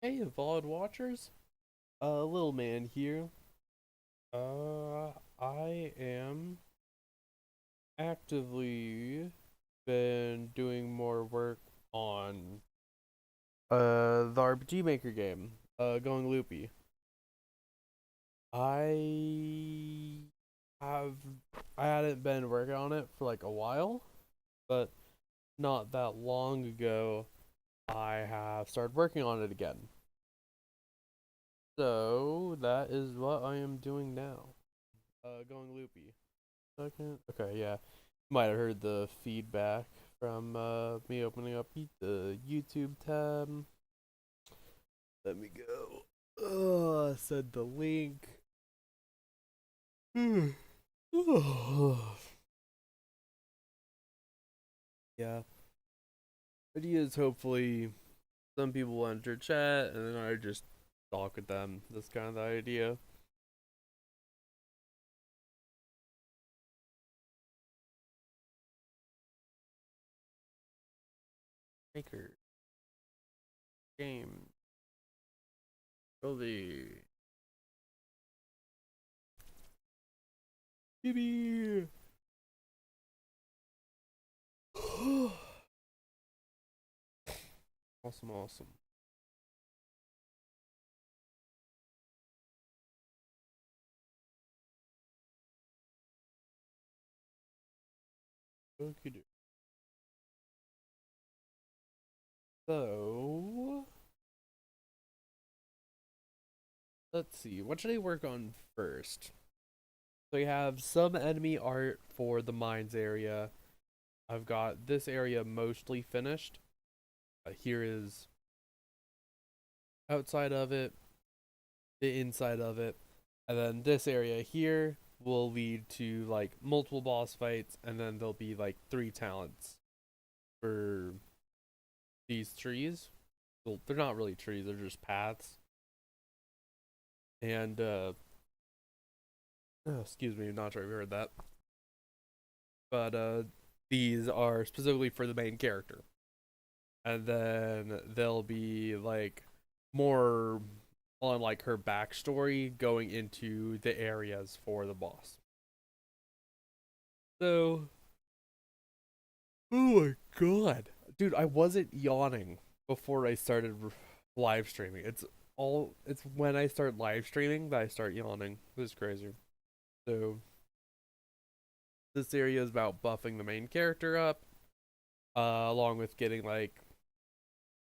Hey, VOD watchers. Little man here. I am actively been doing more work on the RPG Maker game. Going loopy. I have I hadn't been working on it for like a while, but not that long ago I have started working on it again. So that is what I am doing now. Going loopy. Second. Okay, yeah. Might have heard the feedback from me opening up the YouTube tab. Let me go. Said the link. Yeah. Ideas hopefully some people will enter chat and then I just talk with them. That's kind of the idea. Maker game. Really. Baby. Awesome, awesome. Okay. So let's see. What should I work on first? So you have some enemy art for the mines area. I've got this area mostly finished. Here is outside of it, the inside of it, and then this area here will lead to like multiple boss fights, and then there'll be like 3 talents for these trees. Well, they're not really trees; they're just paths. And oh, excuse me, I'm not sure if you heard that, but these are specifically for the main character. And then there'll be like more on like her backstory going into the areas for the boss. So, oh my god, dude, I wasn't yawning before I started live streaming. It's when I start live streaming that I start yawning. This is crazy. So this area is about buffing the main character up, along with getting like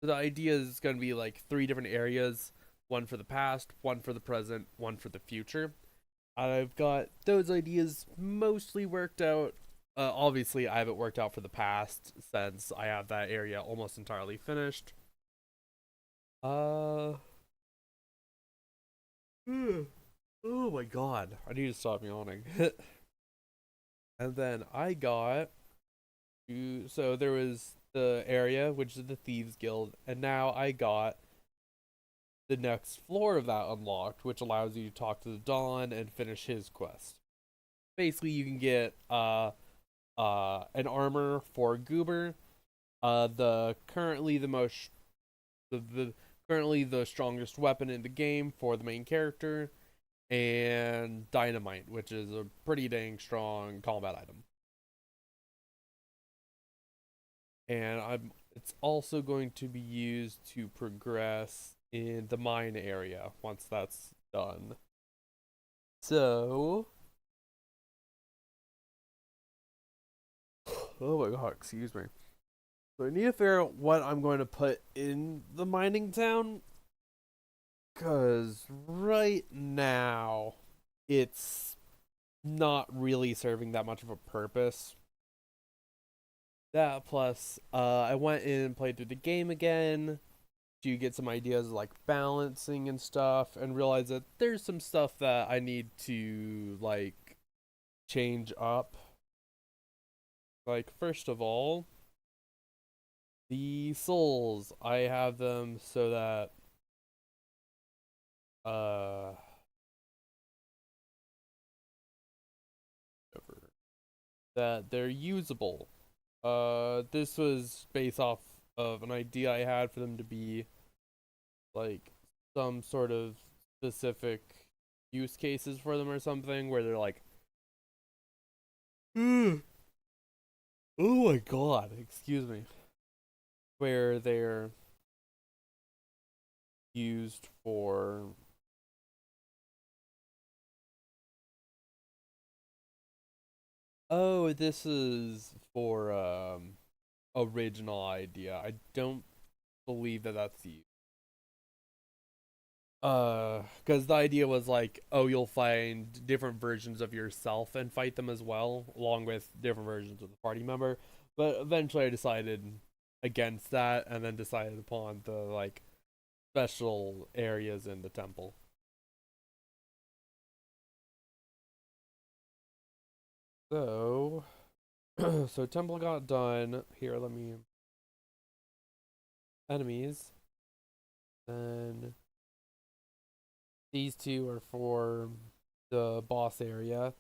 the idea is going to be like 3 different areas, one for the past, one for the present, one for the future. I've got those ideas mostly worked out. Obviously, I haven't worked out for the past since I have that area almost entirely finished. Uh, oh my god, I need to stop yawning. And then I got so there was the area which is the Thieves Guild, and now I got the next floor of that unlocked, which allows you to talk to the Dawn and finish his quest. Basically, you can get an armor for Goober, the currently the most the currently the strongest weapon in the game for the main character, and dynamite, which is a pretty dang strong combat item. And I'm it's also going to be used to progress in the mine area once that's done. So, oh my god, excuse me. So I need to figure out what I'm going to put in the mining town. Because right now, it's not really serving that much of a purpose. That plus, I went in and played through the game again to get some ideas like balancing and stuff, and realize that there's some stuff that I need to like change up. Like, first of all, the souls. I have them so that uh that they're usable. This was based off of an idea I had for them to be like some sort of specific use cases for them or something where they're like, oh my god, excuse me, where they're used for, oh, this is for original idea. I don't believe that that's the because the idea was like, oh, you'll find different versions of yourself and fight them as well, along with different versions of the party member. But eventually I decided against that and then decided upon the like special areas in the temple. So so temple got done. Here, let me enemies. Then these two are for the boss area.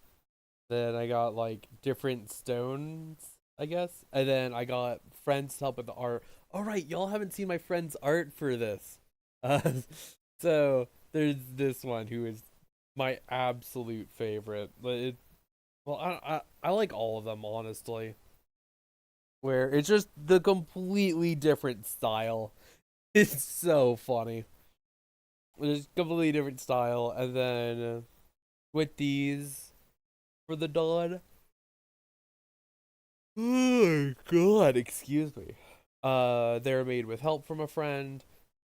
Then I got like different stones, I guess. And then I got friends to help with the art. All right, y'all haven't seen my friend's art for this. Uh, so there's this one who is my absolute favorite. Well, I like all of them honestly. Where it's just the completely different style. It's so funny. It's completely different style, and then with these for the dawn. Oh my god, excuse me. They're made with help from a friend,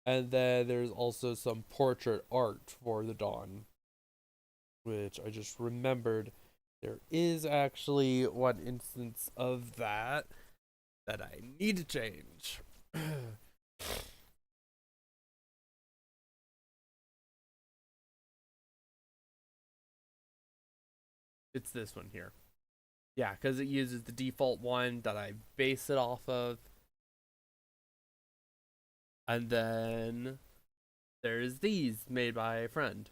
and then there's also some portrait art for the dawn, which I just remembered there is actually one instance of that that I need to change. It's this one here. Yeah, because it uses the default one that I base it off of. And then there's these made by a friend.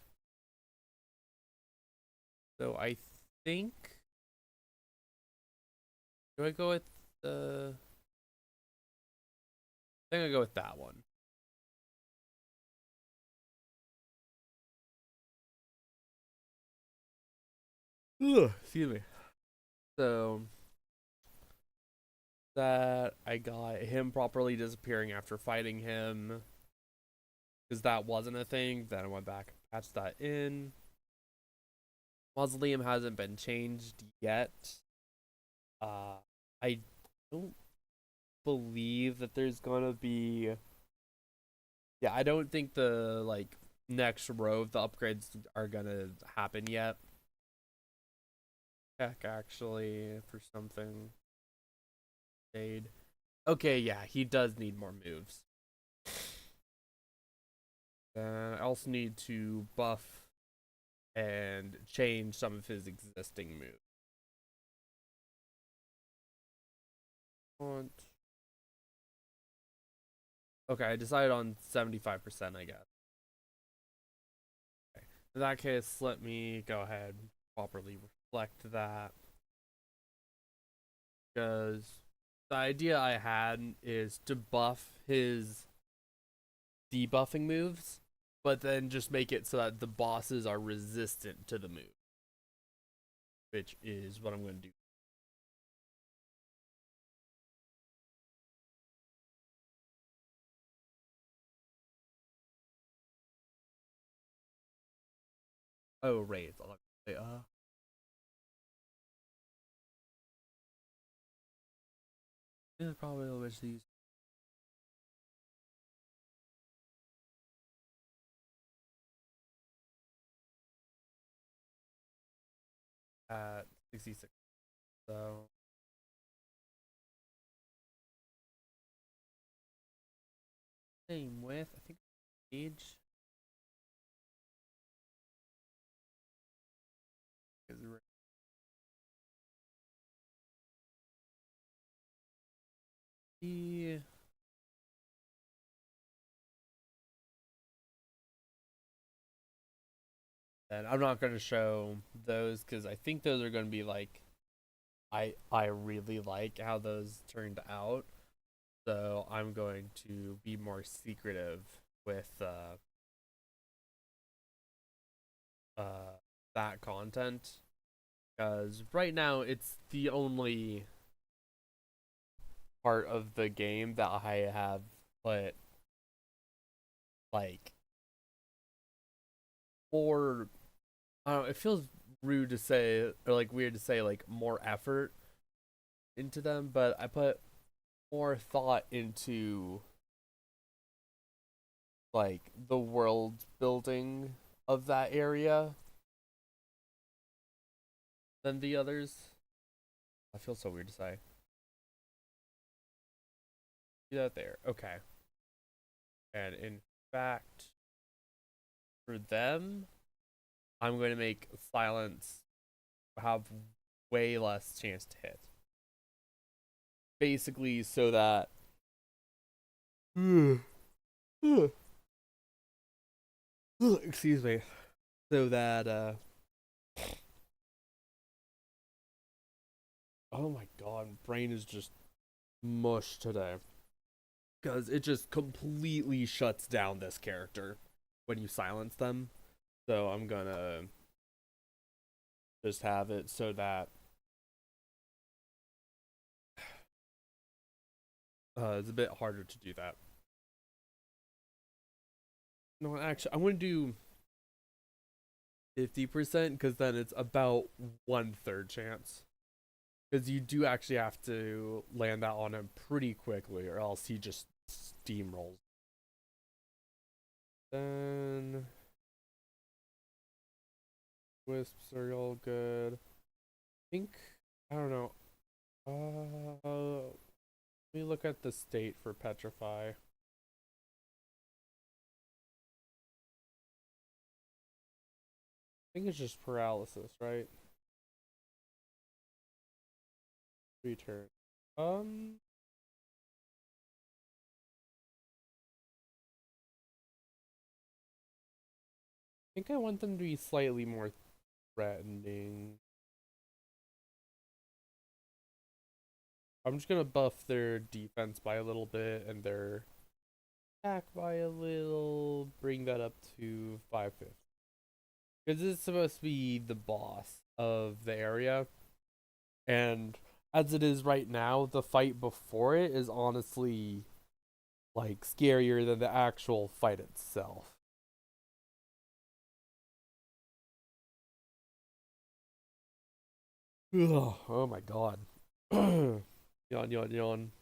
So I think, do I go with the, I think I go with that one. Ugh, excuse me. So that I got him properly disappearing after fighting him because that wasn't a thing. Then I went back and patched that in. Mausoleum hasn't been changed yet. Uh, I don't believe that there's gonna be. Yeah, I don't think the like next row of the upgrades are gonna happen yet. Check actually for something. Shade. Okay, yeah, he does need more moves. I also need to buff and change some of his existing moves. Want. Okay, I decided on 75%, I guess. Okay. In that case, let me go ahead and properly reflect that. Because the idea I had is to buff his debuffing moves, but then just make it so that the bosses are resistant to the move, which is what I'm going to do. Oh, raids. This is probably which these at 66. So same with I think age is the and I'm not going to show those because I think those are going to be like I really like how those turned out. So I'm going to be more secretive with uh that content, because right now it's the only part of the game that I have put like more, I don't know, it feels rude to say or like weird to say like more effort into them, but I put more thought into like the world building of that area than the others. I feel so weird to say. See that there. Okay. And in fact, for them, I'm going to make silence have way less chance to hit. Basically, so that excuse me, so that oh my god, brain is just mush today because it just completely shuts down this character when you silence them. So I'm gonna just have it so that it's a bit harder to do that. No, actually, I'm gonna do 50% because then it's about 1/3 chance. Because you do actually have to land that on him pretty quickly, or else he just steamrolls. Then wisps are all good. I think, I don't know. Let me look at the state for petrify. I think it's just paralysis, right? Return. Um, I think I want them to be slightly more threatening. I'm just gonna buff their defense by a little bit and their attack by a little. Bring that up to 550. Because this is supposed to be the boss of the area, and as it is right now, the fight before it is honestly like scarier than the actual fight itself. Ugh, oh my god. Yawn, yawn, yawn.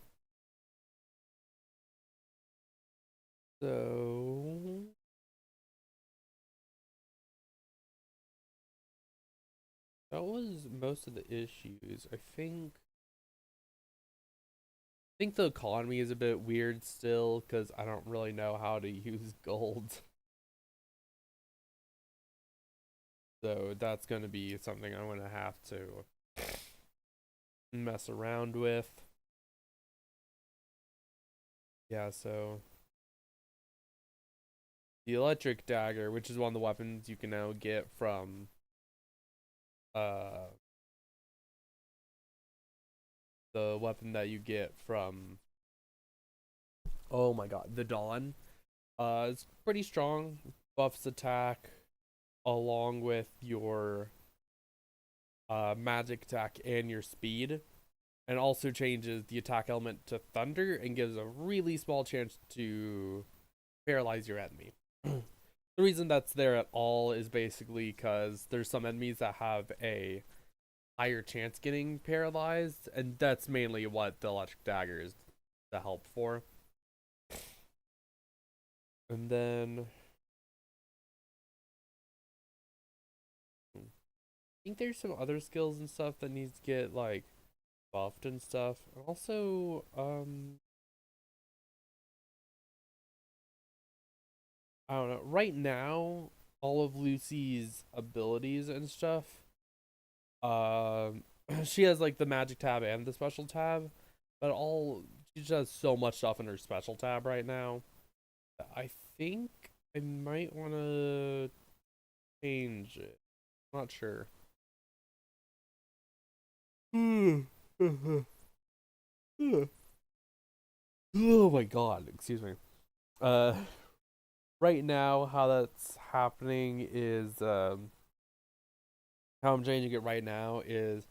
So that was most of the issues. I think the economy is a bit weird still because I don't really know how to use gold. So that's going to be something I'm going to have to mess around with. Yeah, so the electric dagger, which is one of the weapons you can now get from uh the weapon that you get from, oh my god, the Dawn. It's pretty strong. Buffs attack along with your magic attack and your speed, and also changes the attack element to thunder and gives a really small chance to paralyze your enemy. The reason that's there at all is basically because there's some enemies that have a higher chance getting paralyzed, and that's mainly what the electric dagger is to help for. And then I think there's some other skills and stuff that needs to get like buffed and stuff. Also, I don't know. Right now, all of Lucy's abilities and stuff, um, she has like the magic tab and the special tab, but all she just has so much stuff in her special tab right now. I think I might want to change it. Not sure. Oh my god, excuse me. Uh right now, how that's happening is how I'm changing it right now is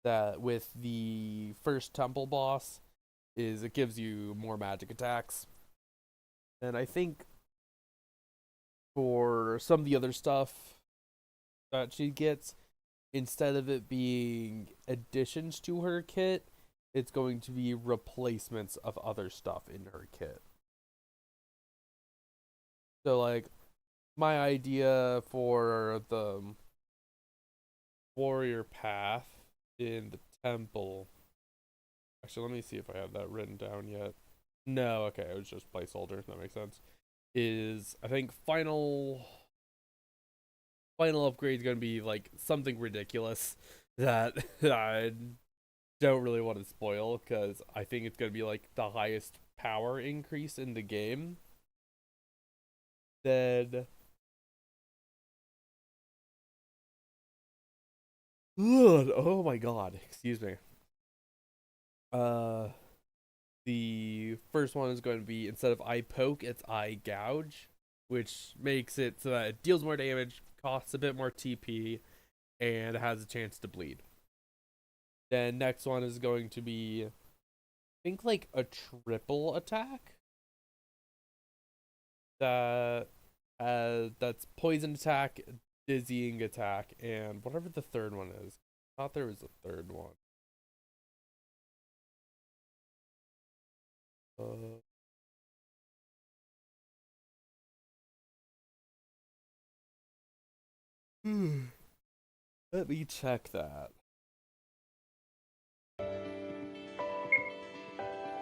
that with the first temple boss, is it gives you more magic attacks, and I think for some of the other stuff that she gets, instead of it being additions to her kit, it's going to be replacements of other stuff in her kit. So like my idea for the warrior path in the temple. Actually, let me see if I have that written down yet. No, okay, it was just placeholder. That makes sense. Is I think final upgrade is gonna be like something ridiculous that I don't really want to spoil because I think it's gonna be like the highest power increase in the game. Then, ugh, oh my god, excuse me. Uh, the first one is going to be instead of eye poke, it's eye gouge, which makes it so that it deals more damage, costs a bit more TP, and has a chance to bleed. Then next one is going to be, I think like a triple attack that that's poison attack, dizzying attack, and whatever the third one is. I thought there was a third one. Uh, Let me check that. Let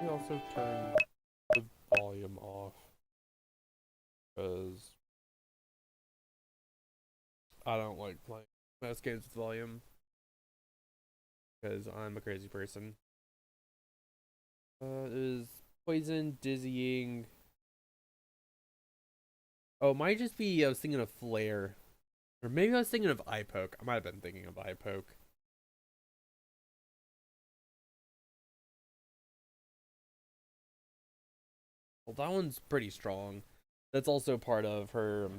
me also turn the volume off because I don't like playing most games with volume because I'm a crazy person. Is poison, dizzying. Oh, it might just be I was thinking of flare. Or maybe I was thinking of eye poke. I might have been thinking of eye poke. Well, that one's pretty strong. That's also part of her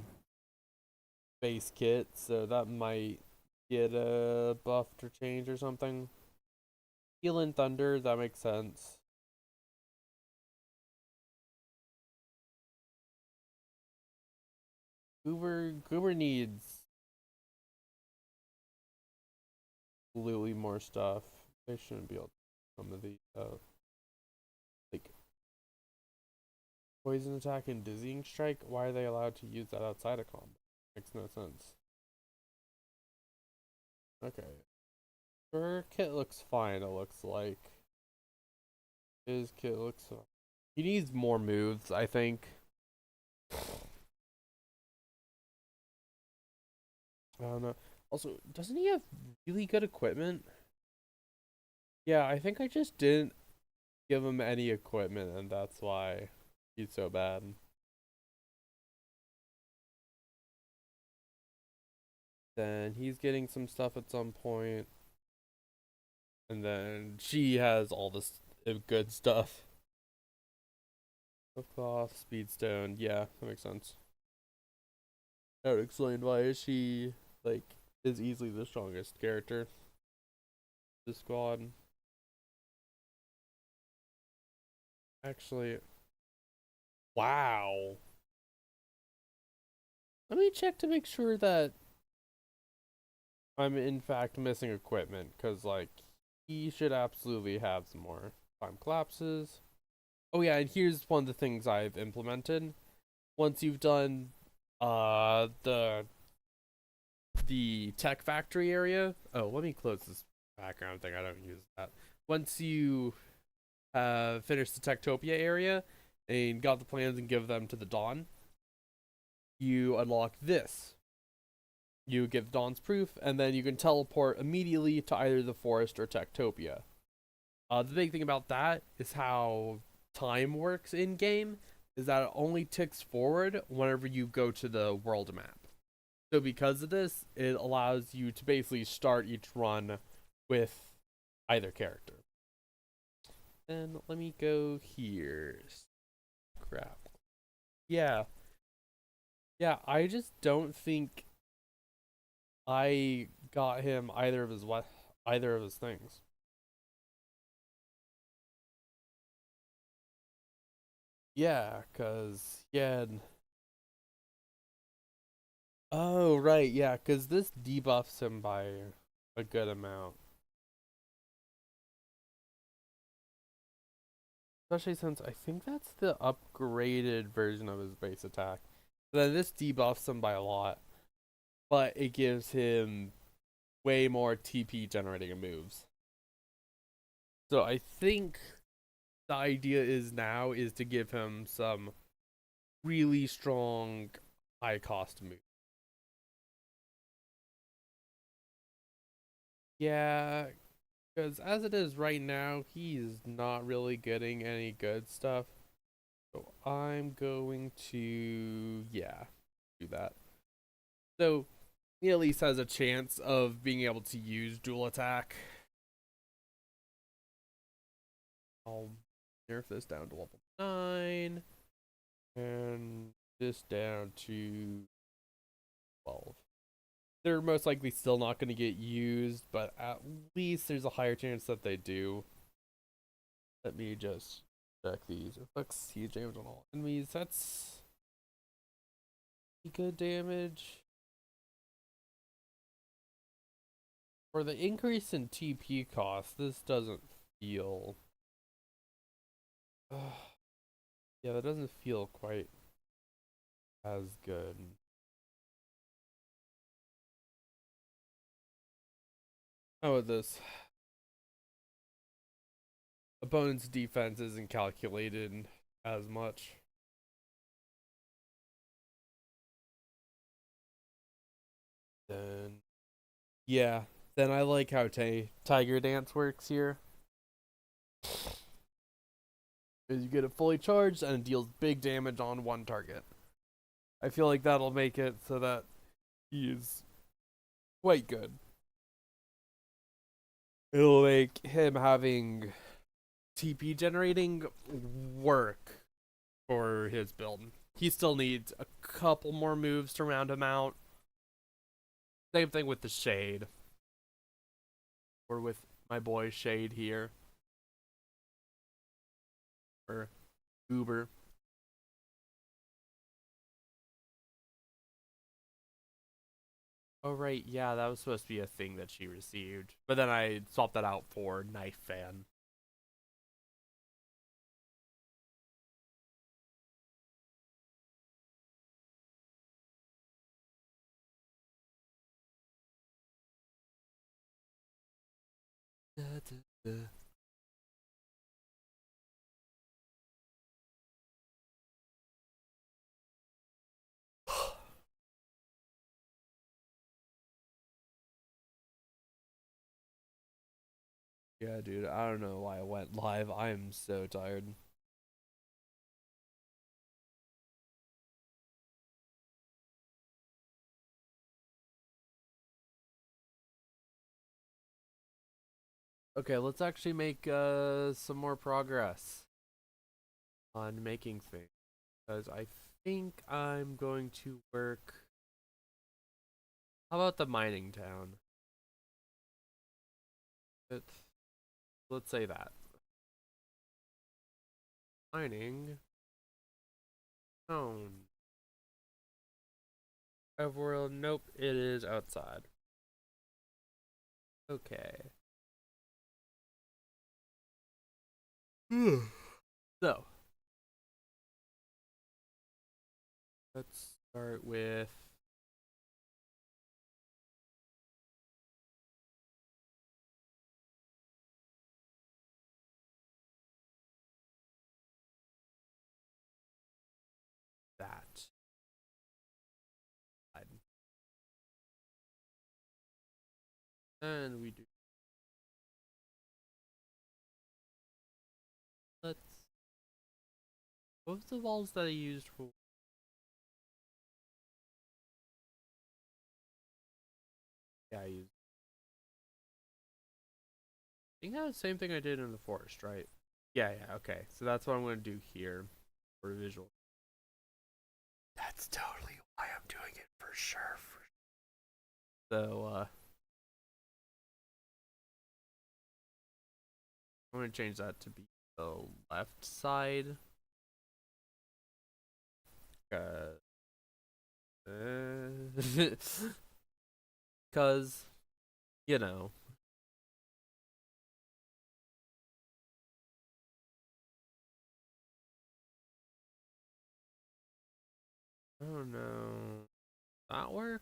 base kit, so that might get buffed or changed or something. Heal and Thunder, that makes sense. Goober needs absolutely more stuff. They shouldn't be able to some of the like poison attack and dizzying strike. Why are they allowed to use that outside of combat? Makes no sense. Okay. Her kit looks fine, it looks like. His kit looks fine. He needs more moves, I think. I don't know. Also, doesn't he have really good equipment? Yeah, I think I just didn't give him any equipment, and that's why he's so bad. Then he's getting some stuff at some point, and then she has all this good stuff. Cloth, Speedstone, yeah, that makes sense. That would explain why she like is easily the strongest character. The squad. Actually, wow. Let me check to make sure that I'm in fact missing equipment, because like he should absolutely have some more. Time collapses. Oh yeah, and here's one of the things I've implemented. Once you've done the tech factory area. Oh, let me close this background thing. I don't use that. Once you have finished the Techtopia area and got the plans and give them to the Dawn, you unlock this. You give Dawn's proof, and then you can teleport immediately to either the forest or Techtopia. The big thing about that is how time works in game, is that it only ticks forward whenever you go to the world map. So because of this, it allows you to basically start each run with either character. And let me go here. Crap. Yeah. Yeah, I just don't think I got him either of his things. Yeah, cause yeah. Oh right, yeah, cause this debuffs him by a good amount. Especially since I think that's the upgraded version of his base attack. Then this debuffs him by a lot, but it gives him way more TP generating moves. So I think the idea is now is to give him some really strong high cost moves. Yeah, because as it is right now, he's not really getting any good stuff. So I'm going to, yeah, do that. So he at least has a chance of being able to use dual attack. I'll nerf this down to level 9 and this down to 12. They're most likely still not going to get used, but at least there's a higher chance that they do. Let me just check these. Affects siege damage on all enemies. That's good damage. For the increase in TP cost, this doesn't feel. Yeah, that doesn't feel quite as good. How about this? Opponent's defense isn't calculated as much. Then, yeah. Then I like how Tiger Dance works here. Is you get it fully charged and it deals big damage on one target. I feel like that'll make it so that he's quite good. It'll make him having TP generating work for his build. He still needs a couple more moves to round him out. Same thing with the Shade. Or with my boy Shade here. Or Uber. Oh right, yeah, that was supposed to be a thing that she received. But then I swapped that out for Knife Fan. Da, da, da. Yeah, dude, I don't know why I went live. I am so tired. Okay, let's actually make some more progress on making things. Because I think I'm going to work. How about the mining town? Let's say that. Mining town. Overworld, nope, it is outside. Okay. So, let's start with that. And we do. Let's. What was the walls that I used for? Yeah, I used. I think that was the same thing I did in the forest, right? Yeah, yeah, okay. So that's what I'm going to do here for visual. That's totally I am doing it for sure. So, I'm gonna change that to be the left side. Uh, Cause, you know, I don't know. That work?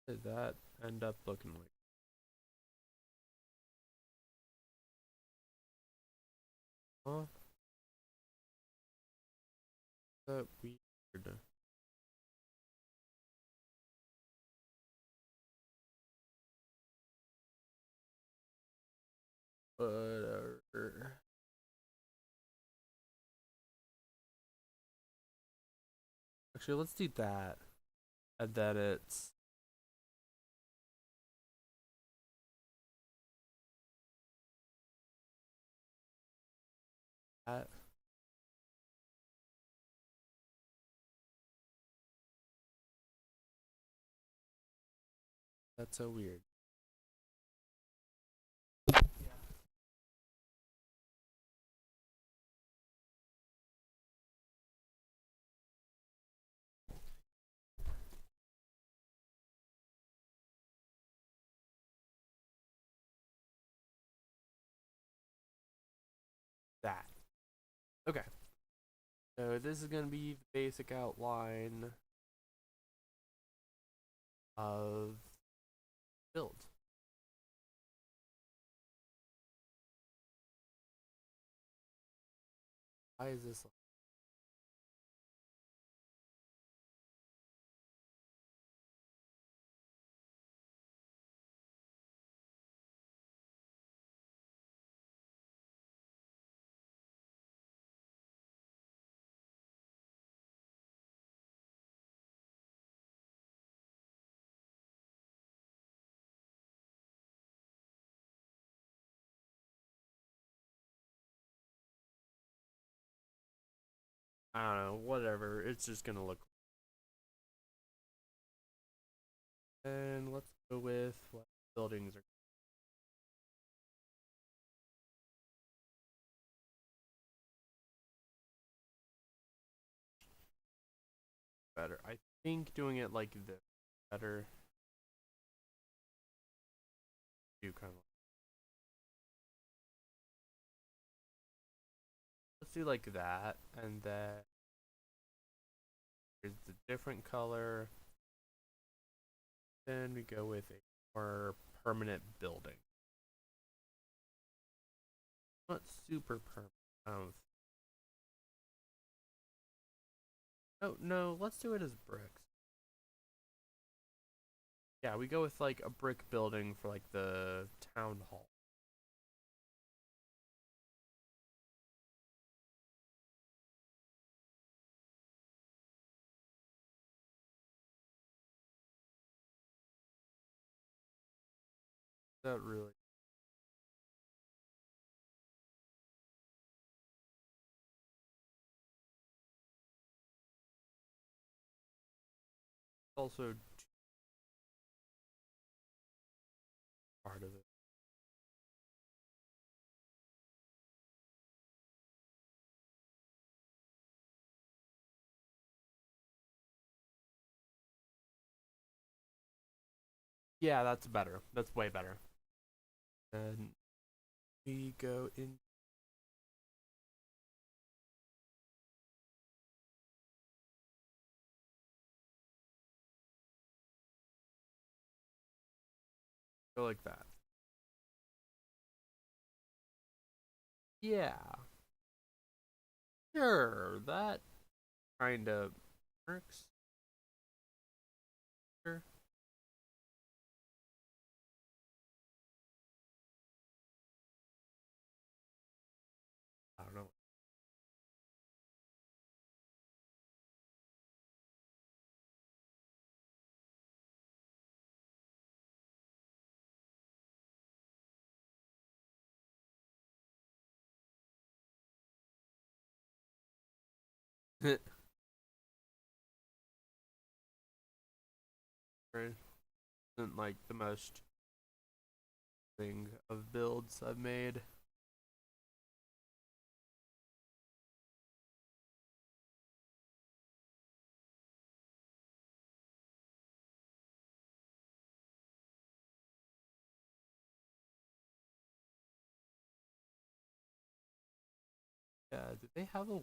Did that end up looking like? Huh? That weird. Whatever. Actually, let's do that. And then it's that. That's so weird. That. Okay. So this is gonna be the basic outline of build. Why is this? I don't know. Whatever. It's just gonna look. And let's go with what buildings are better. I think doing it like this better. Do kind of. Let's do like that, and then here's the different color. Then we go with a more permanent building. Not super permanent. Oh no, let's do it as bricks. Yeah, we go with like a brick building for like the town hall. That really also part of it. Yeah, that's better. That's way better. And we go in. Go like that. Yeah, sure. That kind of works. Sure. I don't know. Isn't like the most thing of builds I've made. Yeah, did they have a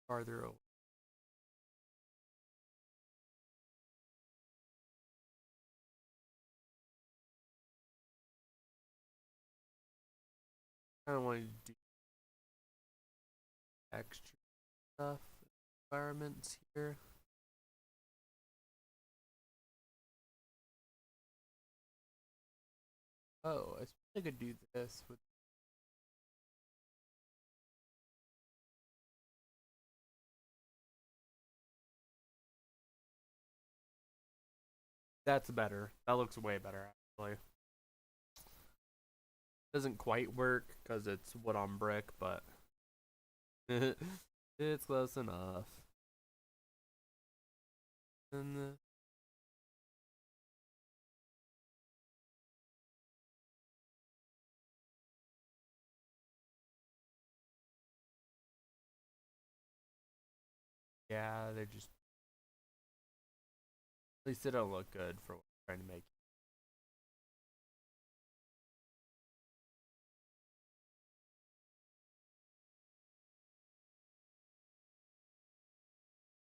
farther away? I don't want to do extra stuff. Environments here. Oh, I suppose I could do this with. That's better. That looks way better actually. Doesn't quite work because it's wood on brick, but it's close enough. And yeah, they just at least they don't look good for what I'm trying to make.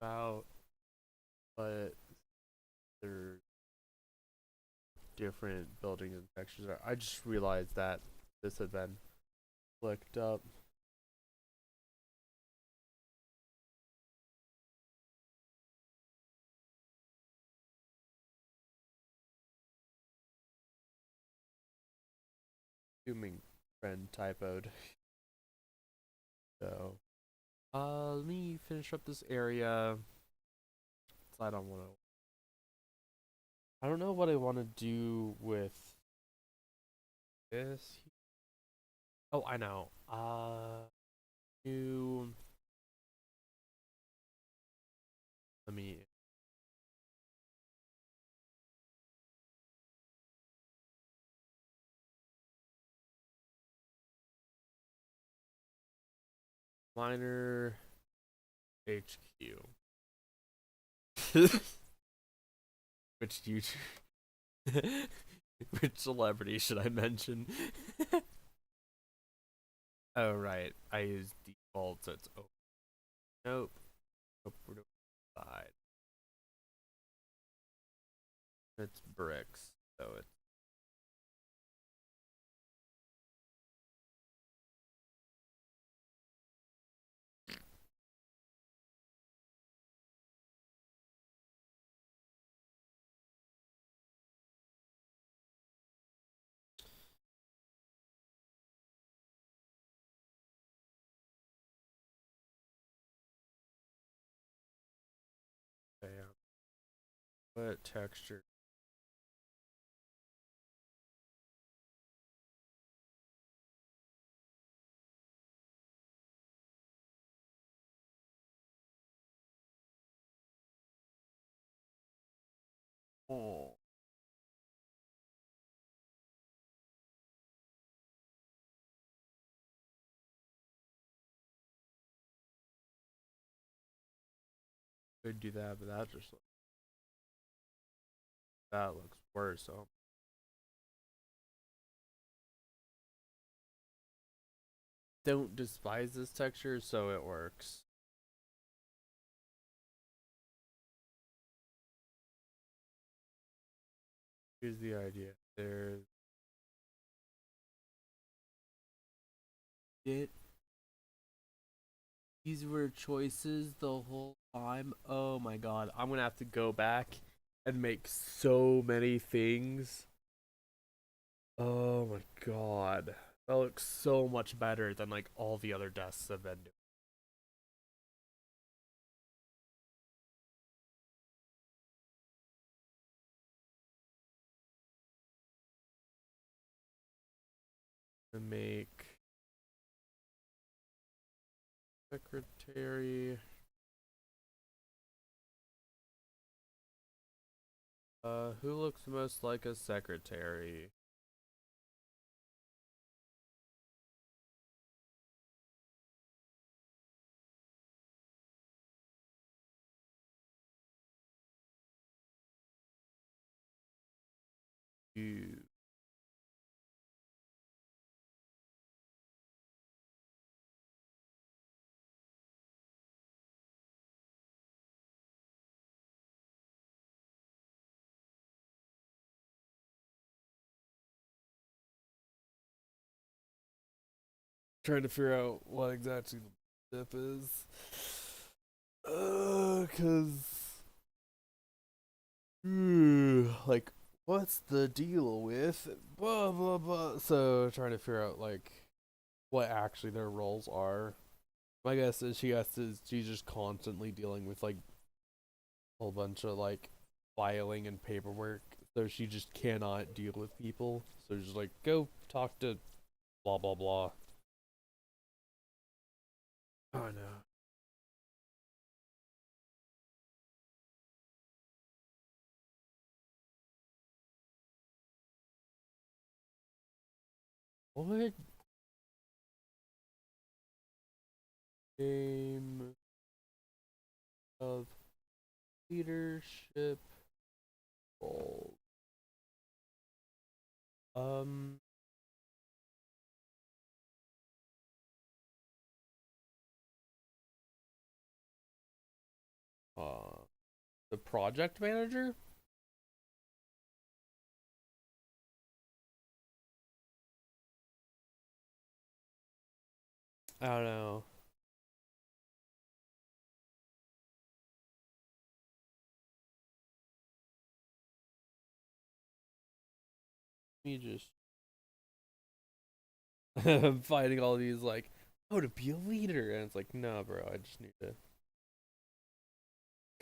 About but they're different buildings and textures are. I just realized that this had been clicked up. Assuming friend typoed. So let me finish up this area. I don't want to. I don't know what I want to do with this. Oh, I know. New. Let me. Minor HQ. Which YouTube? Which celebrity should I mention? Oh right, I use default, so it's open. Nope. Nope. Side. It's bricks, so it's yeah. What texture? Oh, could do that, but that looks worse. So don't despise this texture, so it works. Here's the idea. There's it. These were choices the whole time. Oh my god, I'm gonna have to go back and make so many things. Oh my god. That looks so much better than like all the other desks I've been doing. Make secretary. Who looks most like a secretary? You. Trying to figure out what exactly the tip is. Cause like what's the deal with blah blah blah. So trying to figure out like what actually their roles are. My guess is she's just constantly dealing with like a whole bunch of like filing and paperwork. So she just cannot deal with people. So just like go talk to blah blah blah. Oh no. What game of leadership roles? Um uh the project manager? I don't know. Me just I'm finding all these like oh to be a leader and it's like no bro I just need to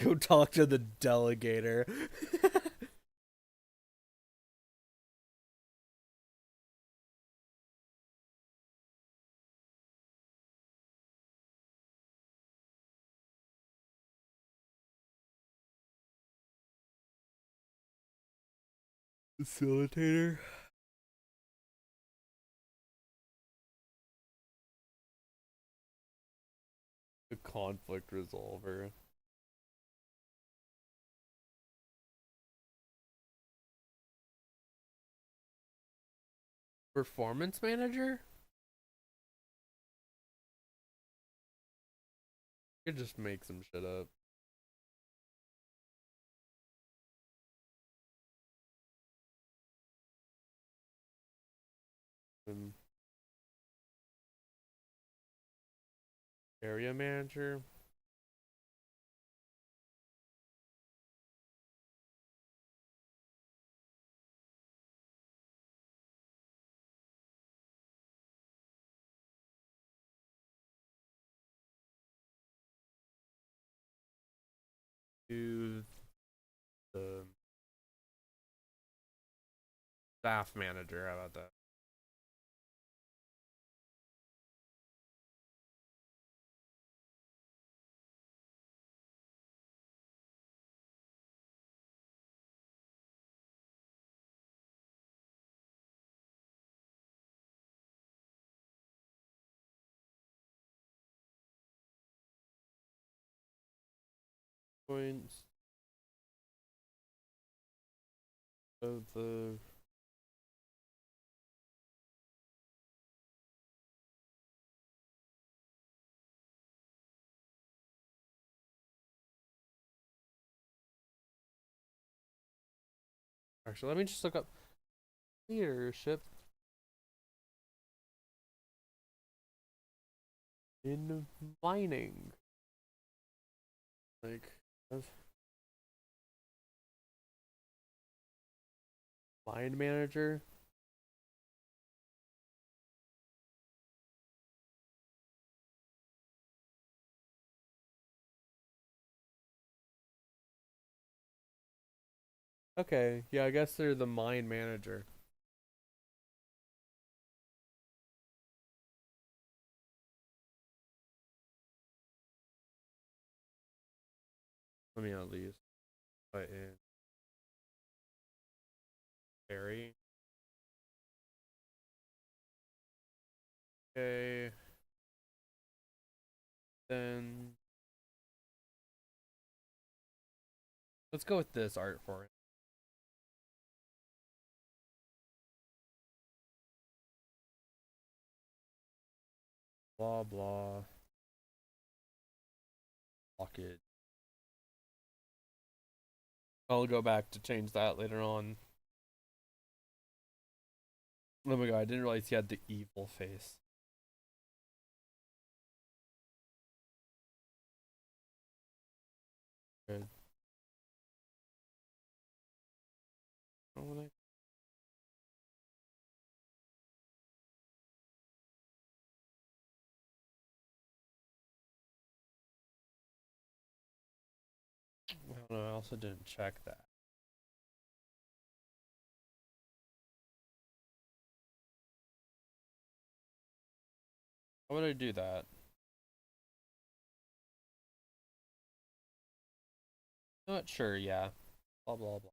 go talk to the delegator. Facilitator. The conflict resolver. Performance manager? You could just make some shit up. Um, area manager. Do the staff manager. How about that? Points of the actually let me just look up leadership in mining. Like mine manager. Okay, yeah, I guess they're the mine manager. Let me at least put in Barry. Okay, then let's go with this art for it. Blah blah. Blockage. I'll go back to change that later on. Oh my god, I didn't realize he had the evil face. Good. Oh, well, no, I also didn't check that. How would I do that? Not sure, yeah. Blah blah blah.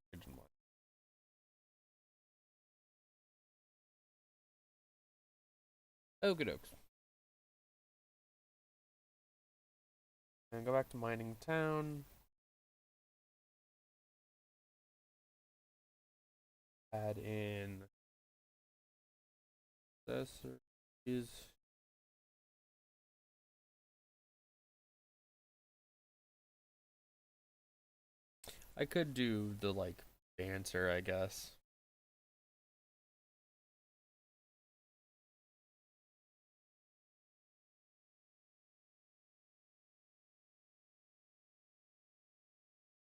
Okie dokes. And go back to mining town. Add in accessories. I could do the like dancer, I guess.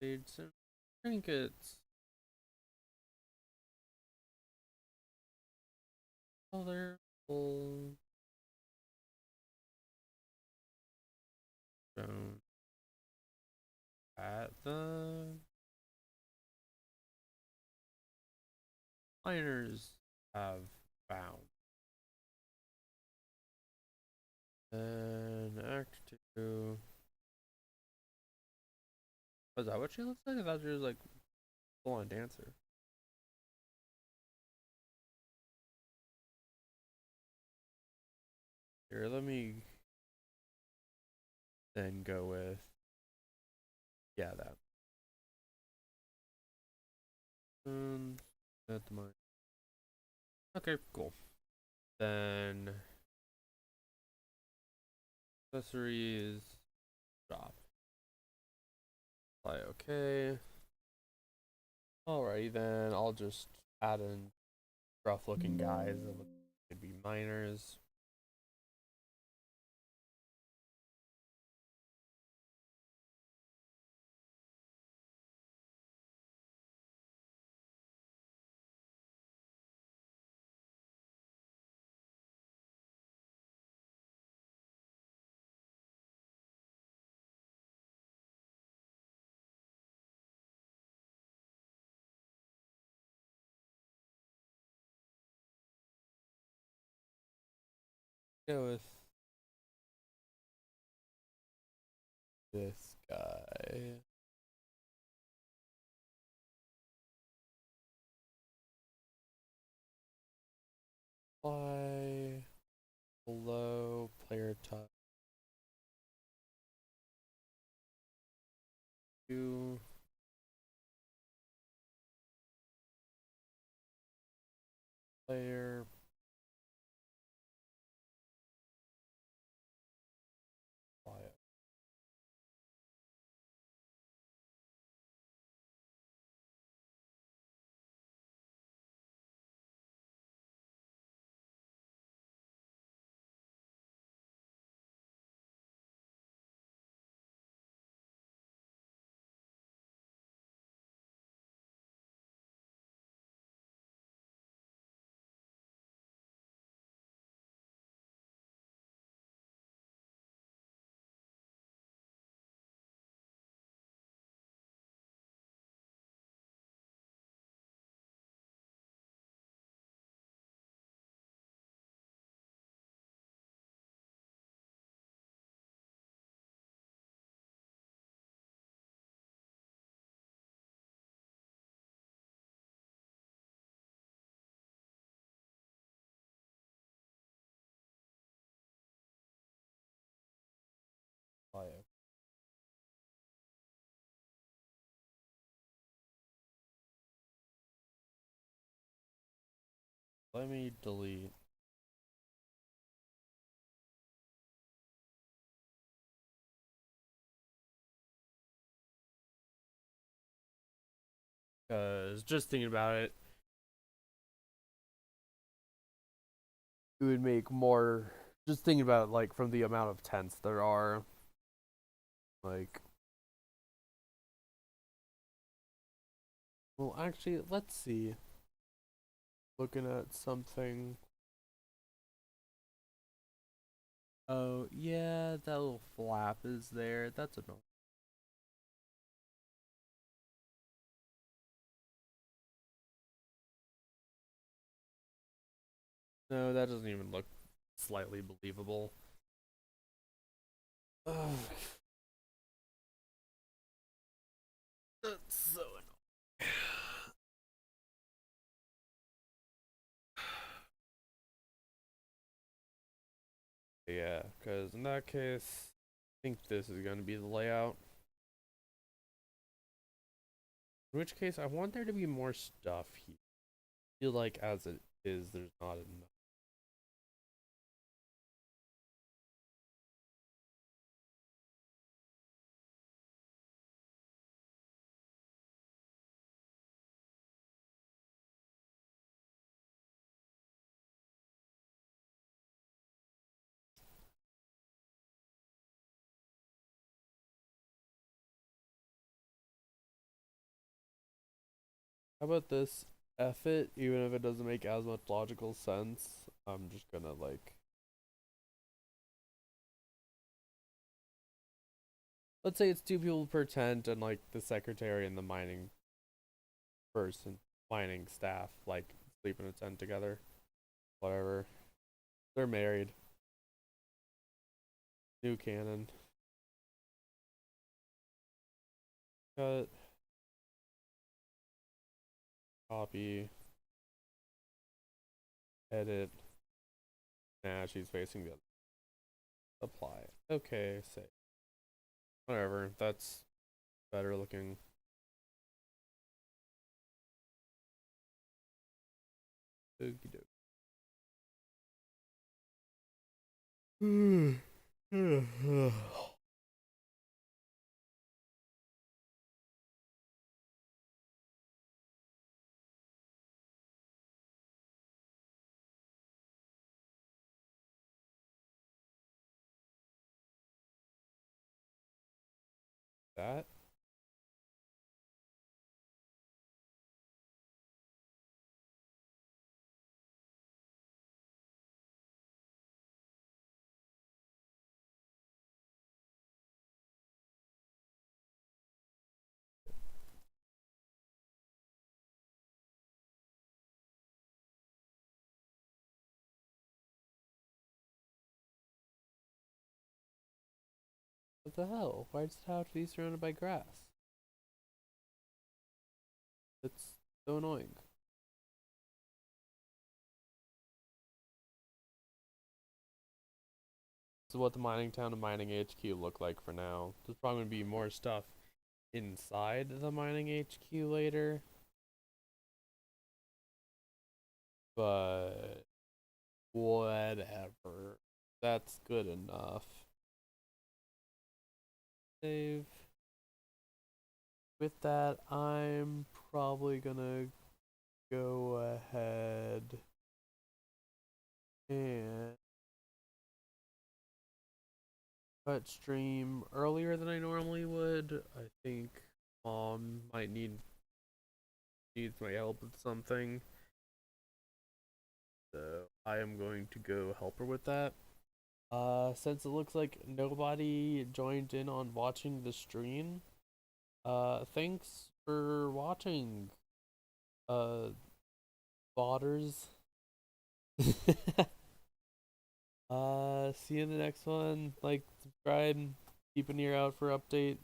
Some trinkets. Colorful. Stone. At the miners have found. And Act 2. Was that what she looks like? I thought she was like full on dancer. Here, let me then go with, yeah, that. That's mine. Okay, cool. Then accessories shop. Apply okay. Alrighty then, I'll just add in rough looking guys that look could be miners. Go with this guy. Apply below player type. You player apply. Let me delete. Because just thinking about it, it would make more. Just thinking about it, like from the amount of tents there are, like. Well, actually, let's see. Looking at something. Oh yeah, that little flap is there. That's annoying. No, that doesn't even look slightly believable. Ugh, that's so annoying. Yeah, because in that case, I think this is going to be the layout. In which case, I want there to be more stuff here. I feel like as it is, there's not enough. How about this? F it, even if it doesn't make as much logical sense. I'm just gonna like, let's say it's two people per tent, and like the secretary and the mining person, mining staff, like sleep in a tent together. Whatever. They're married. New canon. Cut. Copy. Edit. Nah, she's facing the other. Apply. Okay, save. Whatever. That's better looking. Okie doke. That? What the hell? Why does it have to be surrounded by grass? It's so annoying. This is what the mining town and mining HQ look like for now. There's probably gonna be more stuff inside the mining HQ later, but whatever. That's good enough. Save. With that, I'm probably gonna go ahead and cut stream earlier than I normally would. I think mom might needs my help with something. So I am going to go help her with that. Since it looks like nobody joined in on watching the stream, thanks for watching, uh, botters. See you in the next one. Like, subscribe, keep an ear out for update.